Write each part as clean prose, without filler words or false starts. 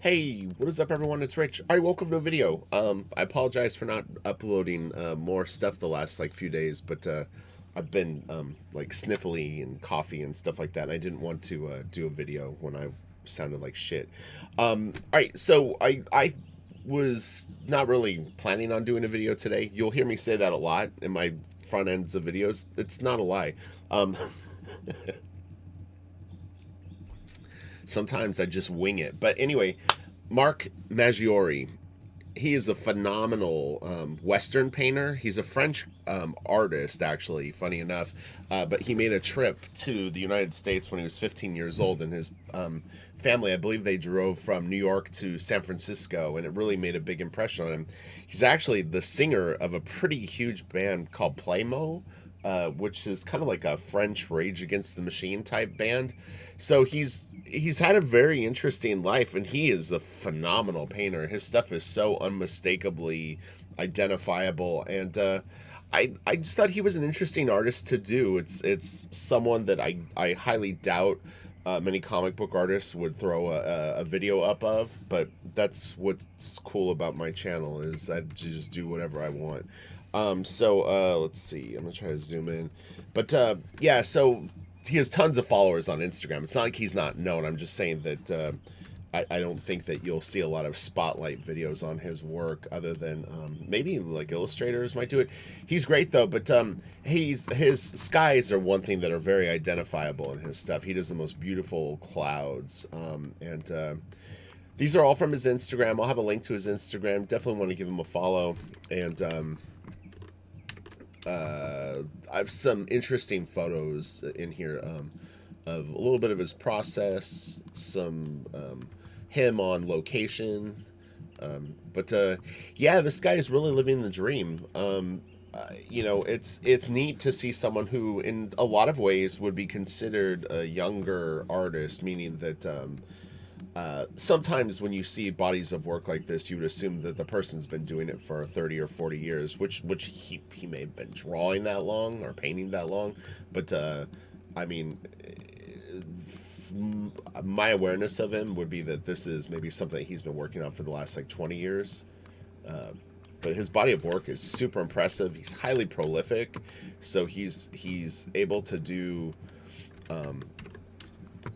Hey, what is up, everyone? It's Rich. All right, welcome to a video. I apologize for not uploading more stuff the last few days, but I've been like sniffly and coffee and stuff like that. I didn't want to do a video when I sounded like shit. All right, so I was not really planning on doing a video today. You'll hear me say that a lot in my front ends of videos. It's not a lie. Um, Sometimes I just wing it. But anyway, Mark Maggiori, he is a phenomenal Western painter. He's a French artist, actually, funny enough. But he made a trip to the United States when he was 15 years old, and his family, I believe they drove from New York to San Francisco, and it really made a big impression on him. He's actually the singer of a pretty huge band called Playmo, which is kind of like a French Rage Against the Machine type band. So he's had a very interesting life, and he is a phenomenal painter. His stuff is so unmistakably identifiable, and I just thought he was an interesting artist to do. It's someone that I highly doubt many comic book artists would throw a video up of, but that's what's cool about my channel is I just do whatever I want. Let's see. I'm gonna try to zoom in, but yeah. So he has tons of followers on Instagram. It's not like he's not known. I'm just saying that I don't think that you'll see a lot of spotlight videos on his work, other than maybe like illustrators might do it. He's great though, but his skies are one thing that are very identifiable in his stuff. He does the most beautiful clouds, and these are all from his Instagram. I'll have a link to his Instagram. Definitely want to give him a follow, and I have some interesting photos in here of a little bit of his process, some him on location. But yeah, this guy is really living the dream. It's neat to see someone who, in a lot of ways, would be considered a younger artist, meaning that sometimes when you see bodies of work like this, you would assume that the person's been doing it for 30 or 40 years, which he may have been drawing that long or painting that long. But I mean, my awareness of him would be that this is maybe something he's been working on for the last 20 years. Uh, but his body of work is super impressive. He's highly prolific, so he's able to do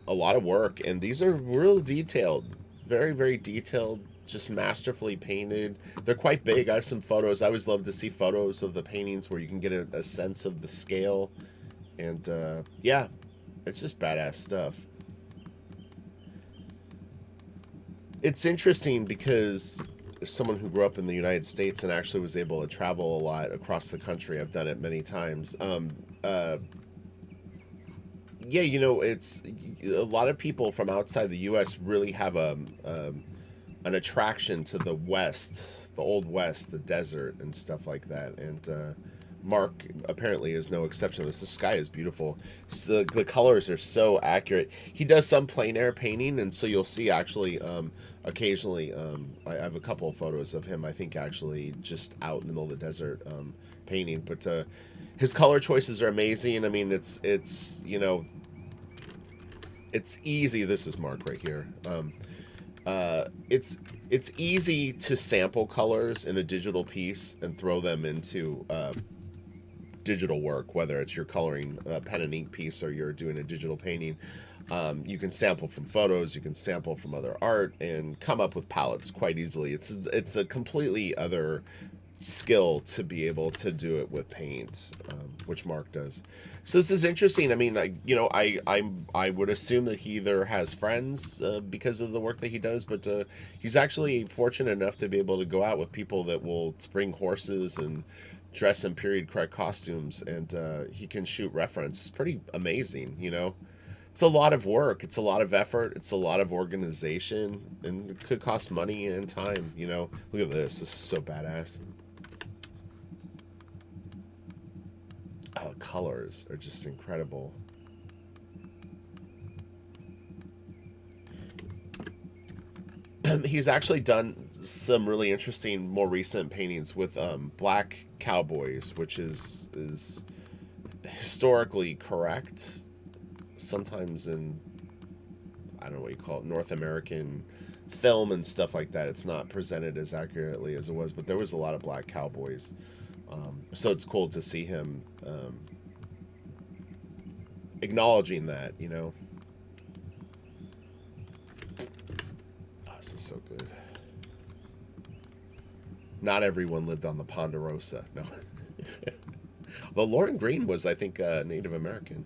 a lot of work, and these are real detailed, very very detailed, just masterfully painted. They're quite big. I have some photos. I always love to see photos of the paintings where you can get a sense of the scale, and yeah, it's just badass stuff. It's interesting because as someone who grew up in the United States and actually was able to travel a lot across the country, I've done it many times. Yeah, it's a lot of people from outside the U.S. really have an attraction to the West, the Old West, the desert, and stuff like that. And Mark apparently is no exception to this. The sky is beautiful. So the colors are so accurate. He does some plein air painting, and so you'll see actually occasionally. I have a couple of photos of him. I think actually just out in the middle of the desert painting, but. His color choices are amazing. I mean, it's easy. This is Mark right here. It's easy to sample colors in a digital piece and throw them into digital work, whether it's you're coloring a pen and ink piece or you're doing a digital painting. You can sample from photos, you can sample from other art, and come up with palettes quite easily. It's a completely other skill to be able to do it with paint, which Mark does. So this is interesting. I mean, I would assume that he either has friends because of the work that he does, but he's actually fortunate enough to be able to go out with people that will bring horses and dress in period correct costumes, and he can shoot reference. It's pretty amazing, It's a lot of work. It's a lot of effort. It's a lot of organization, and it could cost money and time. Look at this. This is so badass. Colors are just incredible. He's actually done some really interesting, more recent paintings with black cowboys, which is historically correct. Sometimes in I don't know what you call it, North American film and stuff like that. It's not presented as accurately as it was, but there was a lot of black cowboys. So it's cool to see him acknowledging that, you know. Oh, this is so good. Not everyone lived on the Ponderosa. No. Well, Lauren Green was, I think, Native American.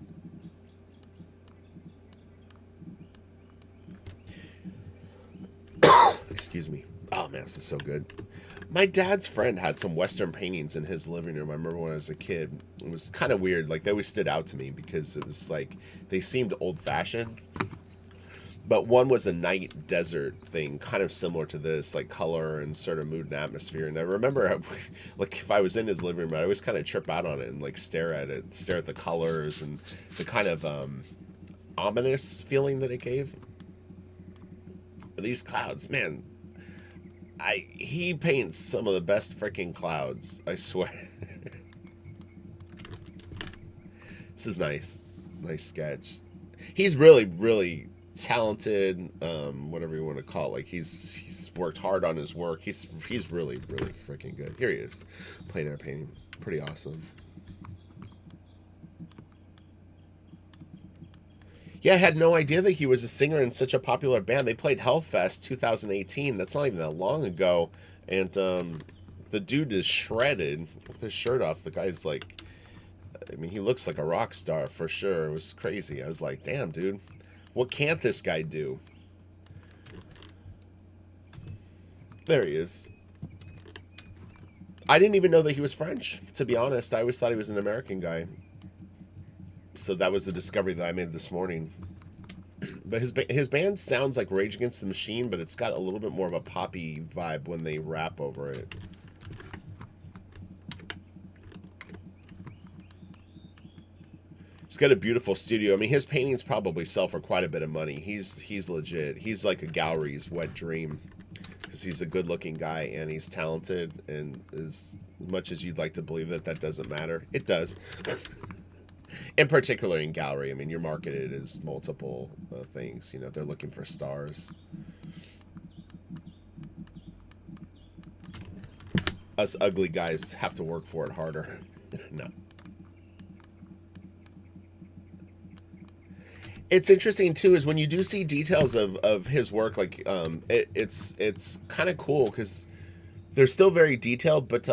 Excuse me. Oh, man, this is so good. My dad's friend had some Western paintings in his living room. I remember when I was a kid. It was kind of weird. Like, they always stood out to me because it was like they seemed old-fashioned. But one was a night desert thing, kind of similar to this, like color and sort of mood and atmosphere. And I remember, like, if I was in his living room, I always kind of trip out on it and like stare at it, stare at the colors and the kind of ominous feeling that it gave. But these clouds, man, he paints some of the best freaking clouds. I swear. This is nice, nice sketch. He's really, really talented, whatever you want to call it. Like he's worked hard on his work. He's really, really freaking good. Here he is, plein air painting. Pretty awesome. Yeah, I had no idea that he was a singer in such a popular band. They played Hellfest 2018. That's not even that long ago. And the dude is shredded with his shirt off. The guy's like, I mean, he looks like a rock star for sure. It was crazy. I was like, damn, dude, what can't this guy do? There he is. I didn't even know that he was French, to be honest. I always thought he was an American guy. So that was the discovery that I made this morning. But his band sounds like Rage Against the Machine, but it's got a little bit more of a poppy vibe when they rap over it. He's got a beautiful studio. I mean, his paintings probably sell for quite a bit of money. He's legit. He's like a gallery's wet dream because he's a good-looking guy and he's talented. And as much as you'd like to believe that that doesn't matter, it does. In particular in gallery, I mean, you're marketed as multiple things. You know, they're looking for stars. Us ugly guys have to work for it harder. No. It's interesting too is when you do see details of his work, like it's kind of cool because they're still very detailed, but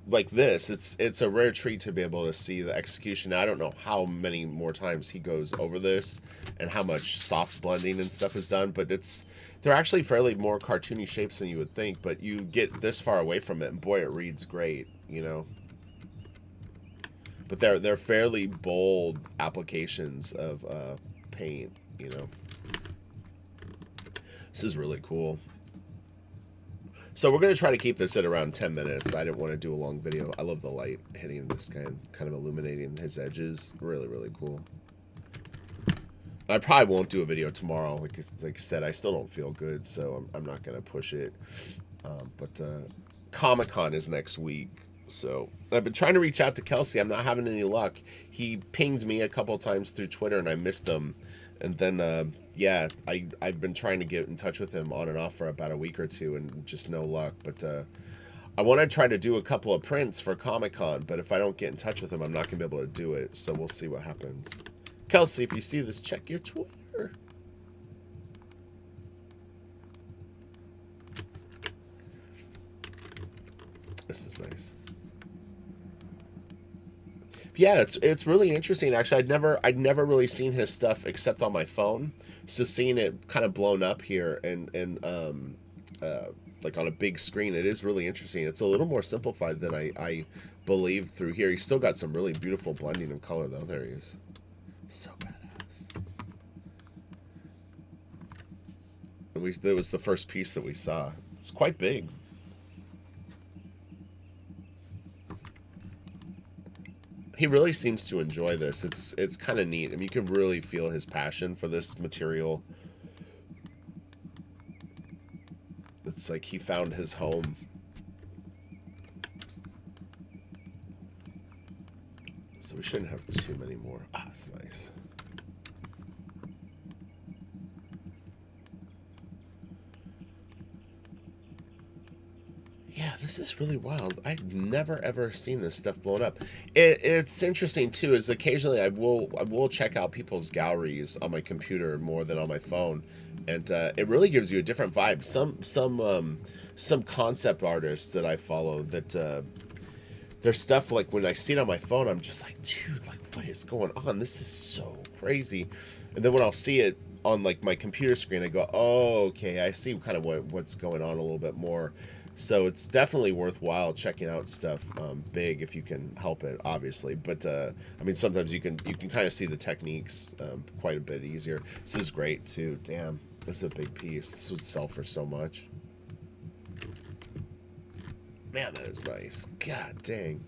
like this, it's a rare treat to be able to see the execution. I don't know how many more times he goes over this and how much soft blending and stuff is done, but they're actually fairly more cartoony shapes than you would think. But you get this far away from it, and boy, it reads great, you know. But they're fairly bold applications of paint, you know. This is really cool. So we're going to try to keep this at around 10 minutes. I didn't want to do a long video. I love the light hitting this guy and kind of illuminating his edges. Really, really cool. I probably won't do a video tomorrow. Like I said, I still don't feel good, so I'm not going to push it. But Comic-Con is next week. So I've been trying to reach out to Kelsey. I'm not having any luck. He pinged me a couple times through Twitter, and I missed him. And then, yeah, I've been trying to get in touch with him on and off for about a week or two, and just no luck. But I want to try to do a couple of prints for Comic-Con, but if I don't get in touch with him, I'm not going to be able to do it. So we'll see what happens. Kelsey, if you see this, check your Twitter. This is nice. Yeah, it's really interesting. Actually, I'd never really seen his stuff except on my phone. So seeing it kind of blown up here and like on a big screen, it is really interesting. It's a little more simplified than I believe through here. He's still got some really beautiful blending of color though. There he is. So badass. That was the first piece that we saw. It's quite big. He really seems to enjoy this. It's kind of neat. I mean, you can really feel his passion for this material. It's like he found his home. So we shouldn't have too many more. Ah, it's nice. Yeah, this is really wild. I've never ever seen this stuff blown up. It's interesting too. Is occasionally I will check out people's galleries on my computer more than on my phone, and it really gives you a different vibe. Some concept artists that I follow that their stuff, like when I see it on my phone, I'm just like, dude, like what is going on? This is so crazy. And then when I'll see it on like my computer screen, I go, oh, okay, I see kind of what's going on a little bit more. So it's definitely worthwhile checking out stuff big if you can help it, obviously. But I mean, sometimes you can kind of see the techniques quite a bit easier. This is great too. Damn, this is a big piece. This would sell for so much. Man, that is nice. God dang.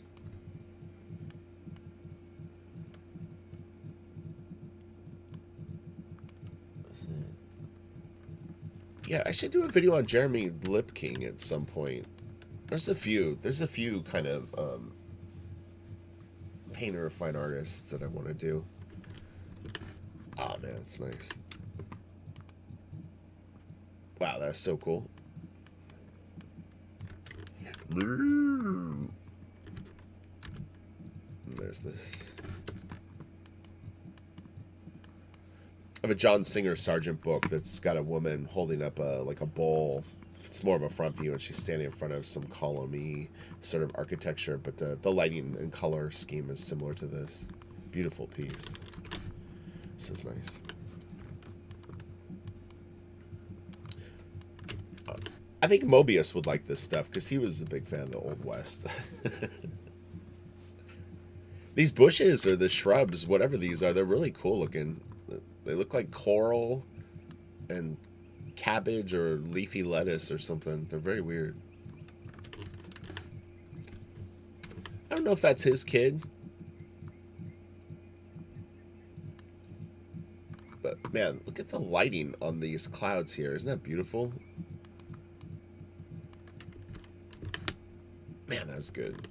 Yeah, I should do a video on Jeremy Lipking at some point. There's a few. There's a few kind of painter or fine artists that I want to do. Oh man, it's nice. Wow, that's so cool. There's this. I have a John Singer Sargent book that's got a woman holding up a like a bowl. It's more of a front view, and she's standing in front of some column-y sort of architecture, but the lighting and color scheme is similar to this. Beautiful piece. This is nice. I think Mobius would like this stuff because he was a big fan of the Old West. These bushes or the shrubs, whatever these are, they're really cool looking. They look like coral and cabbage or leafy lettuce or something. They're very weird. I don't know if that's his kid. But man, look at the lighting on these clouds here. Isn't that beautiful? Man, that's good.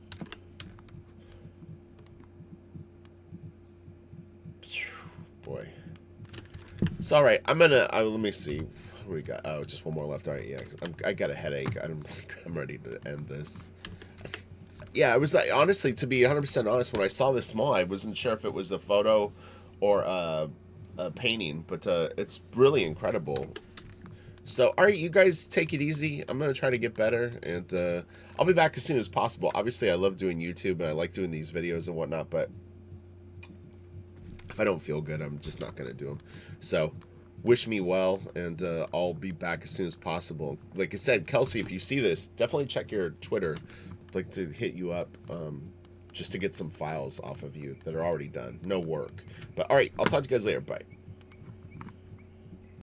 Boy. So, all right, I'm gonna. let me see. What do we got? Oh, just one more left. All right, yeah. I got a headache. I'm ready to end this. Yeah, I was like, honestly, to be 100% honest, when I saw this small, I wasn't sure if it was a photo or a painting, but it's really incredible. So, all right, you guys take it easy. I'm gonna try to get better, and I'll be back as soon as possible. Obviously, I love doing YouTube and I like doing these videos and whatnot, but if I don't feel good, I'm just not gonna do them. So, wish me well, and I'll be back as soon as possible. Like I said, Kelsey, if you see this, definitely check your Twitter. I'd like to hit you up just to get some files off of you that are already done. No work. But all right, I'll talk to you guys later. Bye.